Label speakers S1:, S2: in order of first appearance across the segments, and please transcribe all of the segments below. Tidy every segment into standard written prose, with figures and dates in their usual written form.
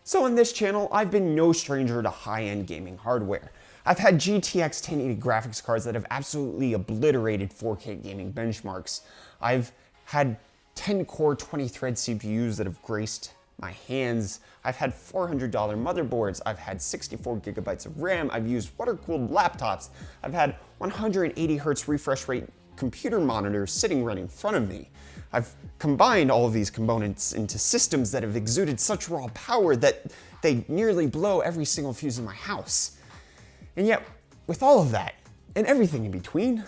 S1: So on this channel, I've been no stranger to high-end gaming hardware. I've had GTX 1080 graphics cards that have absolutely obliterated 4K gaming benchmarks. I've had 10-core 20-thread CPUs that have graced my hands. I've had $400 motherboards. I've had 64 gigabytes of RAM. I've used water-cooled laptops. I've had 180 hertz refresh rate computer monitors sitting right in front of me. I've combined all of these components into systems that have exuded such raw power that they nearly blow every single fuse in my house. And yet, with all of that, and everything in between,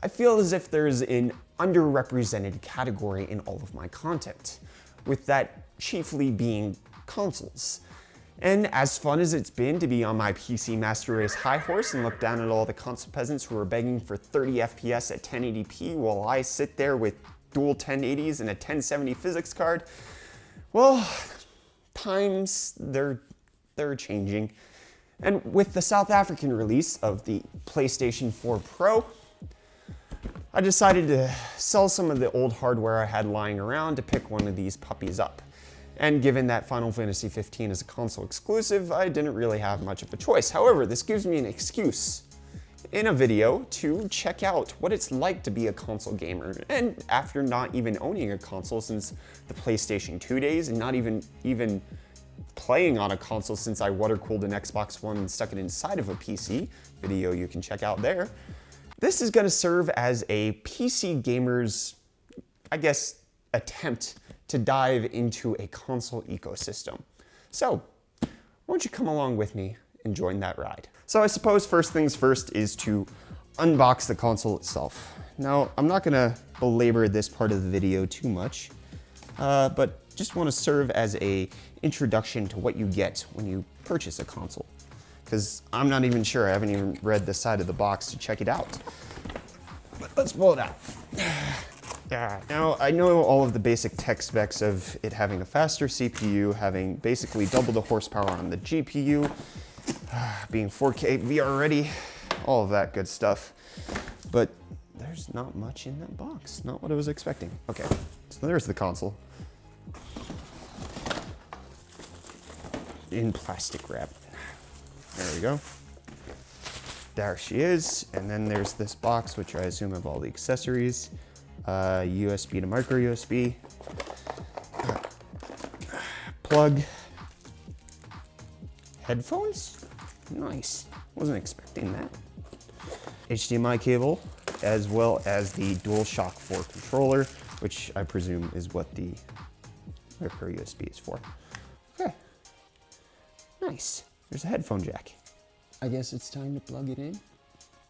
S1: I feel as if there's an underrepresented category in all of my content, with that chiefly being consoles. And as fun as it's been to be on my PC Master Race high horse and look down at all the console peasants who are begging for 30 FPS at 1080p while I sit there with dual 1080s and a 1070 physics card, well, times, they're changing. And with the South African release of the PlayStation 4 Pro, I decided to sell some of the old hardware I had lying around to pick one of these puppies up. And given that Final Fantasy 15 is a console exclusive, I didn't really have much of a choice. However, this gives me an excuse in a video to check out what it's like to be a console gamer. And after not even owning a console since the PlayStation 2 days, and not even playing on a console since I water-cooled an Xbox One and stuck it inside of a PC, video you can check out there, this is gonna serve as a PC gamer's, I guess, attempt to dive into a console ecosystem. So, why don't you come along with me and join that ride? So I suppose first things first is to unbox the console itself. Now, I'm not gonna belabor this part of the video too much, but just wanna serve as a introduction to what you get when you purchase a console. Because I'm not even sure, I haven't even read the side of the box to check it out. But let's pull it out. Now, I know all of the basic tech specs of it having a faster CPU, having basically double the horsepower on the GPU, being 4K VR ready, all of that good stuff. But there's not much in that box, not what I was expecting. Okay, so there's the console. In plastic wrap. There we go. There she is. And then there's this box, which I assume have all the accessories. USB to micro USB. Plug. Headphones? Nice. Wasn't expecting that. HDMI cable, as well as the DualShock 4 controller, which I presume is what the micro USB is for. Okay. Nice. There's a headphone jack. I guess it's time to plug it in.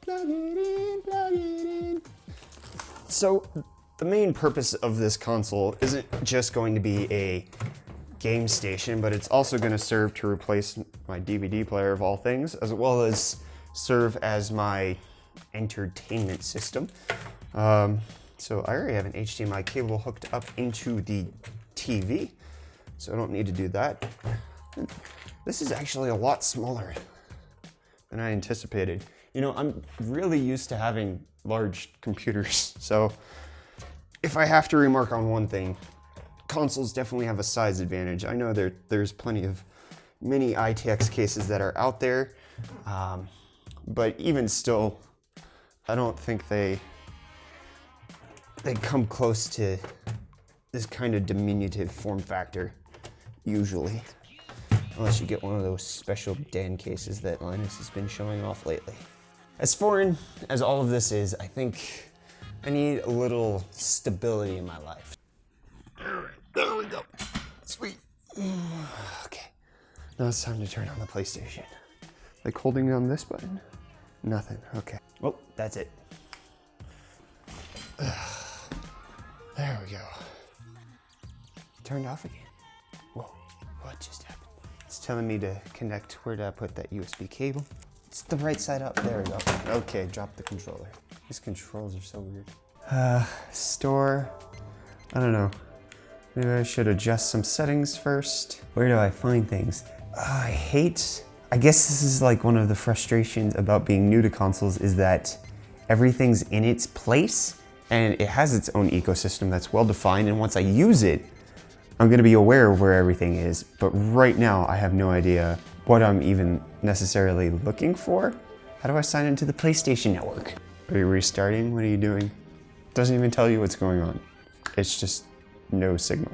S1: Plug it in, plug it in. So, the main purpose of this console isn't just going to be a game station, but it's also going to serve to replace my DVD player of all things, as well as serve as my entertainment system. So I already have an HDMI cable hooked up into the TV, so I don't need to do that. This is actually a lot smaller than I anticipated. You know, I'm really used to having large computers, so if I have to remark on one thing, consoles definitely have a size advantage. I know there's plenty of mini ITX cases that are out there, but even still, I don't think they come close to this kind of diminutive form factor, usually. Unless you get one of those special Dan cases that Linus has been showing off lately. As foreign as all of this is, I think I need a little stability in my life. There we go. Sweet. Okay. Now it's time to turn on the PlayStation. Like holding on this button? Nothing. Okay. Well, that's it. There we go. Turned off again. Whoa. What just happened? It's telling me to connect. Where did I put that USB cable? It's the right side up. There we go. Okay, drop the controller. These controls are so weird. Store. I don't know. Maybe I should adjust some settings first. Where do I find things? I guess this is like one of the frustrations about being new to consoles, is that everything's in its place and it has its own ecosystem that's well defined, and once I use it, I'm gonna be aware of where everything is, but right now I have no idea what I'm even necessarily looking for. How do I sign into the PlayStation Network? Are you restarting? What are you doing? Doesn't even tell you what's going on. It's just no signal.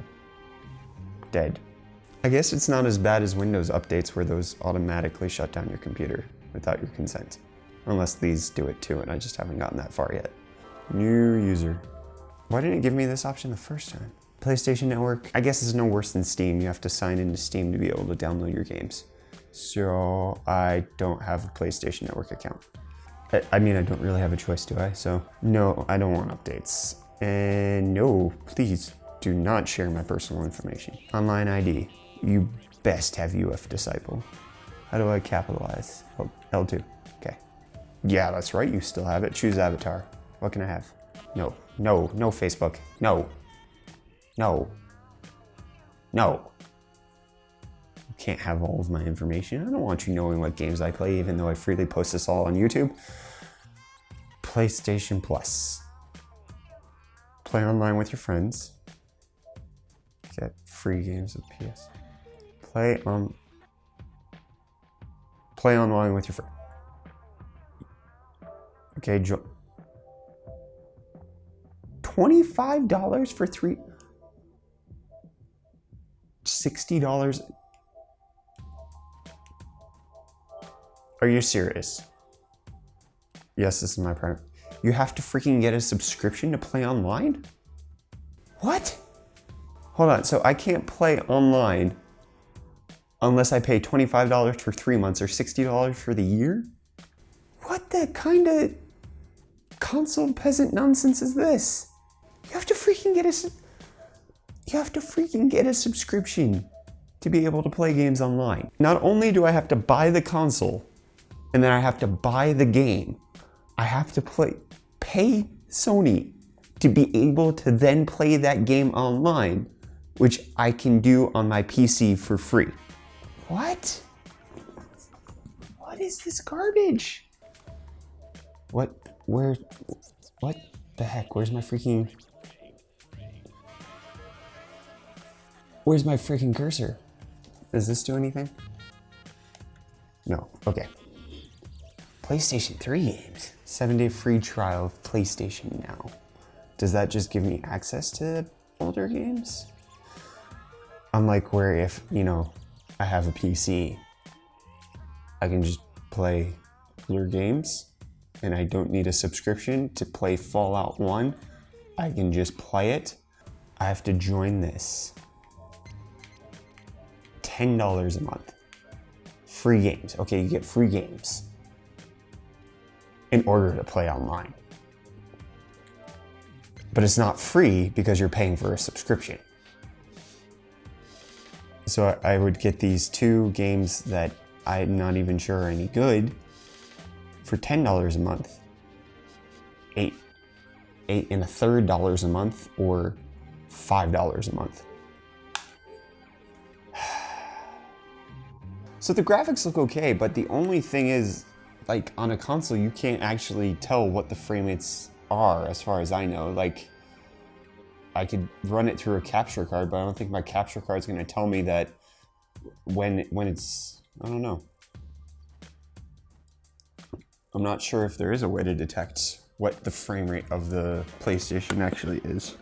S1: Dead. I guess it's not as bad as Windows updates where those automatically shut down your computer without your consent. Unless these do it too, and I just haven't gotten that far yet. New user. Why didn't it give me this option the first time? PlayStation Network, I guess it's no worse than Steam. You have to sign into Steam to be able to download your games. So I don't have a PlayStation Network account. I mean, I don't really have a choice, do I? So no, I don't want updates. And no, please do not share my personal information. Online ID, you best have UF Disciple. How do I capitalize? Oh, L2, okay. Yeah, that's right, you still have it. Choose avatar. What can I have? No, no, no Facebook, no. No. No. You can't have all of my information. I don't want you knowing what games I play, even though I freely post this all on YouTube. PlayStation Plus. Play online with your friends. Get free games with PS. Play online with your friends. Okay, $25 for $60. Are you serious? Yes, this is my prime. You have to freaking get a subscription to play online? What? Hold on, so I can't play online unless I pay $25 for 3 months or $60 for the year? What the kind of console peasant nonsense is this? You have to freaking get a subscription to be able to play games online. Not only do I have to buy the console, and then I have to buy the game, I have to pay Sony to be able to then play that game online, which I can do on my PC for free. What? What is this garbage? What the heck? Where's my freaking cursor? Does this do anything? No, okay. PlayStation 3 games. 7-day free trial of PlayStation Now. Does that just give me access to older games? Unlike where if, I have a PC, I can just play older games and I don't need a subscription to play Fallout 1. I can just play it. I have to join this. $10 a month. Free games. Okay, you get free games in order to play online. But it's not free because you're paying for a subscription. So I would get these 2 games that I'm not even sure are any good for $10 a month. $8 and a third dollars a month, or $5 a month. So the graphics look okay, but the only thing is, like, on a console, you can't actually tell what the frame rates are, as far as I know. Like, I could run it through a capture card, but I don't think my capture card is going to tell me that when it's, I don't know. I'm not sure if there is a way to detect what the frame rate of the PlayStation actually is.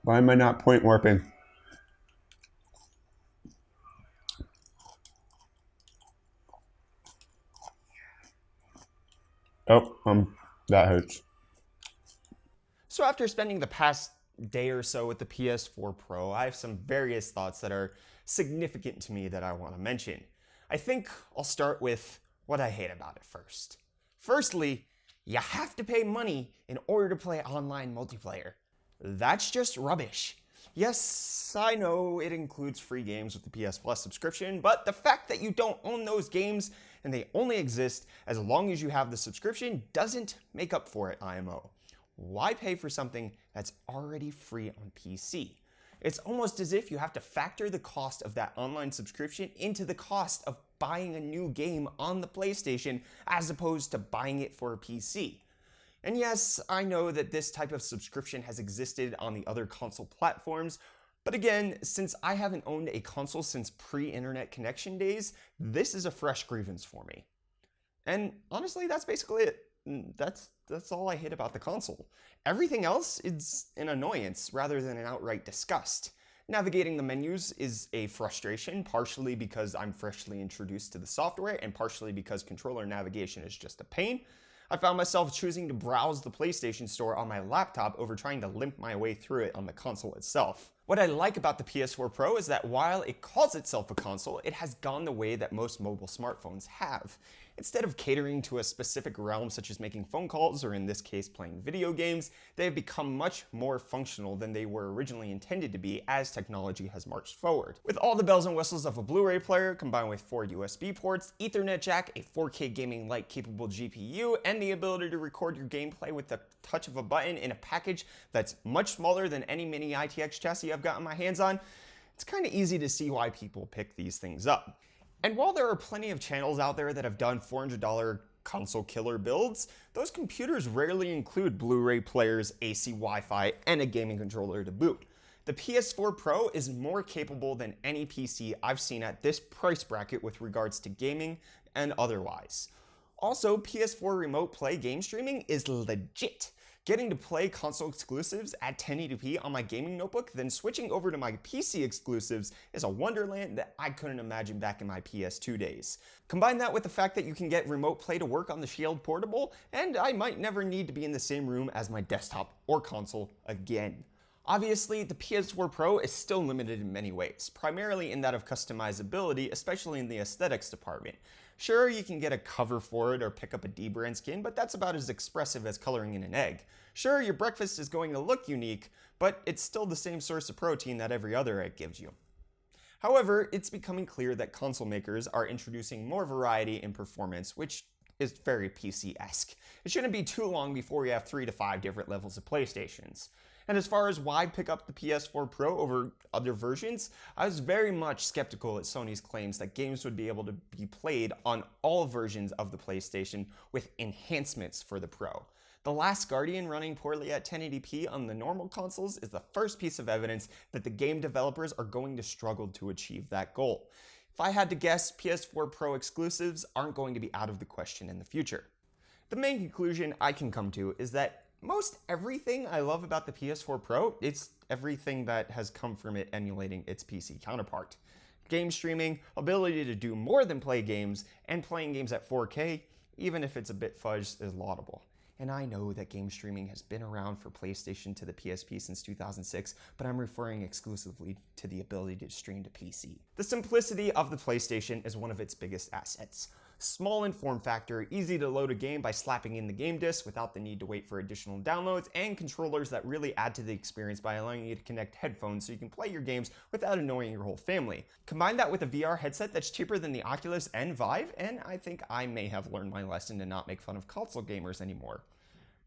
S1: Why am I not point warping? Oh, that hurts. So after spending the past day or so with the PS4 Pro, I have some various thoughts that are significant to me that I want to mention. I think I'll start with what I hate about it first. Firstly, you have to pay money in order to play online multiplayer. That's just rubbish. Yes, I know it includes free games with the PS Plus subscription, but the fact that you don't own those games and they only exist as long as you have the subscription doesn't make up for it, IMO. Why pay for something that's already free on PC? It's almost as if you have to factor the cost of that online subscription into the cost of buying a new game on the PlayStation as opposed to buying it for a PC. And yes, I know that this type of subscription has existed on the other console platforms, but again, since I haven't owned a console since pre-internet connection days, this is a fresh grievance for me. And honestly, that's basically it. That's all I hate about the console. Everything else is an annoyance rather than an outright disgust. Navigating the menus is a frustration, partially because I'm freshly introduced to the software and partially because controller navigation is just a pain. I found myself choosing to browse the PlayStation Store on my laptop over trying to limp my way through it on the console itself. What I like about the PS4 Pro is that while it calls itself a console, it has gone the way that most mobile smartphones have. Instead of catering to a specific realm such as making phone calls or in this case playing video games, they have become much more functional than they were originally intended to be as technology has marched forward. With all the bells and whistles of a Blu-ray player combined with 4 USB ports, Ethernet jack, a 4K gaming light capable GPU, and the ability to record your gameplay with the touch of a button in a package that's much smaller than any mini ITX chassis I've gotten my hands on, it's kind of easy to see why people pick these things up. And while there are plenty of channels out there that have done $400 console killer builds, those computers rarely include Blu-ray players, AC Wi-Fi, and a gaming controller to boot. The PS4 Pro is more capable than any PC I've seen at this price bracket with regards to gaming and otherwise. Also, PS4 Remote Play game streaming is legit. Getting to play console exclusives at 1080p on my gaming notebook, then switching over to my PC exclusives is a wonderland that I couldn't imagine back in my PS2 days. Combine that with the fact that you can get Remote Play to work on the Shield Portable, and I might never need to be in the same room as my desktop or console again. Obviously, the PS4 Pro is still limited in many ways, primarily in that of customizability, especially in the aesthetics department. Sure, you can get a cover for it or pick up a D-brand skin, but that's about as expressive as coloring in an egg. Sure, your breakfast is going to look unique, but it's still the same source of protein that every other egg gives you. However, it's becoming clear that console makers are introducing more variety in performance, which is very PC-esque. It shouldn't be too long before we have 3 to 5 different levels of PlayStations. And as far as why pick up the PS4 Pro over other versions, I was very much skeptical at Sony's claims that games would be able to be played on all versions of the PlayStation with enhancements for the Pro. The Last Guardian running poorly at 1080p on the normal consoles is the first piece of evidence that the game developers are going to struggle to achieve that goal. If I had to guess, PS4 Pro exclusives aren't going to be out of the question in the future. The main conclusion I can come to is that most everything I love about the PS4 Pro, it's everything that has come from it emulating its PC counterpart. Game streaming, ability to do more than play games, and playing games at 4K, even if it's a bit fudged, is laudable. And I know that game streaming has been around for PlayStation to the PSP since 2006, but I'm referring exclusively to the ability to stream to PC. The simplicity of the PlayStation is one of its biggest assets. Small in form factor, easy to load a game by slapping in the game disc without the need to wait for additional downloads, and controllers that really add to the experience by allowing you to connect headphones so you can play your games without annoying your whole family. Combine that with a VR headset that's cheaper than the Oculus and Vive, and I think I may have learned my lesson to not make fun of console gamers anymore.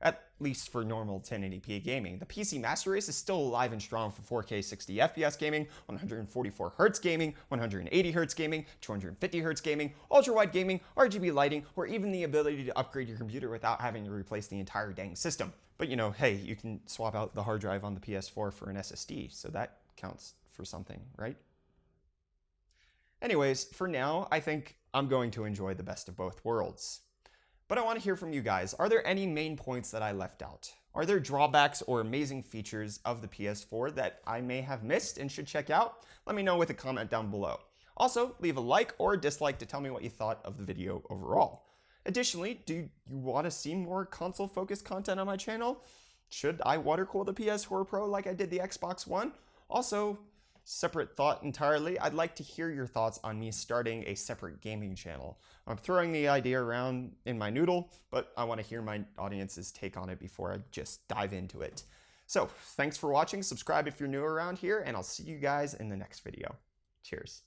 S1: At least for normal 1080p gaming. The PC Master Race is still alive and strong for 4K 60 FPS gaming, 144Hz gaming, 180Hz gaming, 250Hz gaming, ultra-wide gaming, RGB lighting, or even the ability to upgrade your computer without having to replace the entire dang system. But you know, hey, you can swap out the hard drive on the PS4 for an SSD, so that counts for something, right? Anyways, for now, I think I'm going to enjoy the best of both worlds. But I want to hear from you guys. Are there any main points that I left out? Are there drawbacks or amazing features of the PS4 that I may have missed and should check out? Let me know with a comment down below. Also, leave a like or a dislike to tell me what you thought of the video overall. Additionally, do you want to see more console-focused content on my channel? Should I water-cool the PS4 Pro like I did the Xbox One? Also, separate thought entirely, I'd like to hear your thoughts on me starting a separate gaming channel. I'm throwing the idea around in my noodle, but I want to hear my audience's take on it before I just dive into it. So, thanks for watching, subscribe if you're new around here, and I'll see you guys in the next video. Cheers.